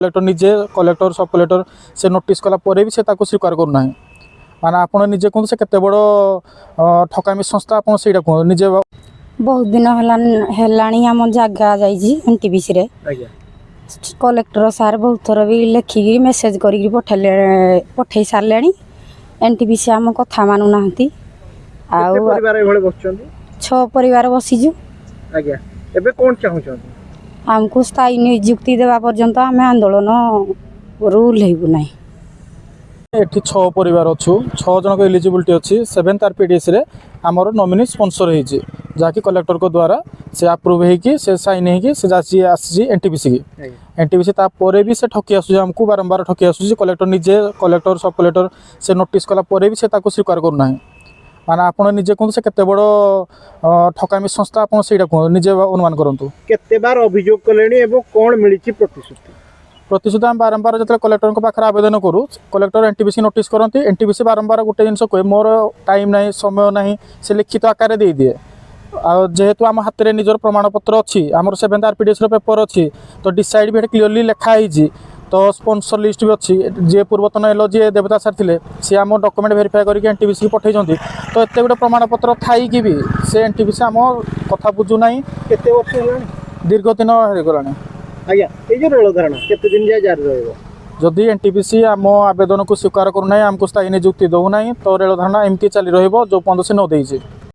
Collector निजे collector सब collector से नोटिस कला भी से स्वीकार करना माने आपण निजे कहते से केते बड़ ठकामी संस्था आप कहते निजे बहुत दिन है आम जगह जाइए एनटीपीसी रे कलेक्टर सार बहुत थर भी लिखिकी मेसेज कर पठे सारे एनटीपीसी आम कथा मानु ना छह परिवार बसीजु आमको स्थायी नियुक्ति देवा पर्यंत आम आंदोलन रूल ना एठी 6 परिवार अच्छु 6 जन को एलिजिबिलिटी अच्छी 7th आरपीडीएस रे आमर नॉमिनी स्पॉन्सर होईची जाकि कलेक्टर को द्वारा से अप्रूव होईकी से साइन होईकी से जाची आसी एनटीपीसी की एनटीपीसी ता परे भी से ठकी आसु हमको बारंबार ठकी आसु कलेक्टर निजे कलेक्टर सब कलेक्टर से नोटिस कला परे भी से स्वीकार करना माने आपण निजे कहते से केते बड़ ठकामी संस्था आपण सेटा कहते निजे अनुमान करंतु केते बार अभियोग कलेनी एवं कोन मिलिची प्रतिश्रुति आम बारंबार जो कलेक्टर पाखे आवेदन करूँ कलेक्टर एनटीपीसी नोटिस करती एनटीपीसी बारंबार गोटे जिन कहे मोर टाइम ना समय ना से लिखित आकार दे दिए जेहेतु आम हाथ में निजर प्रमाणपत्र अच्छी आमर 7th आरपीडीएस पेपर अच्छी तो डिसाइड भी क्लीयरली लिखाई तो स्पॉन्सर लिस्ट भी अच्छी जे पूर्वतन एल जी देवता सार थे सी आम डॉक्यूमेंट वेरीफाई करके एनटीपीसी पठे तो एत गोटे प्रमाणपत्र थी भी से एनटीपीसी आम कथा बुझुना केते वर्ष दीर्घ दिन होगा आज्ञा ये रेल धारणा केते दिन जाए जारी रहइबो जदि एनटीपीसी आम आवेदन को स्वीकार करूना आमको स्थायी नियुक्ति दौना तो रेल धारणा एमती चली रही जो पर्यटन से न देइछे।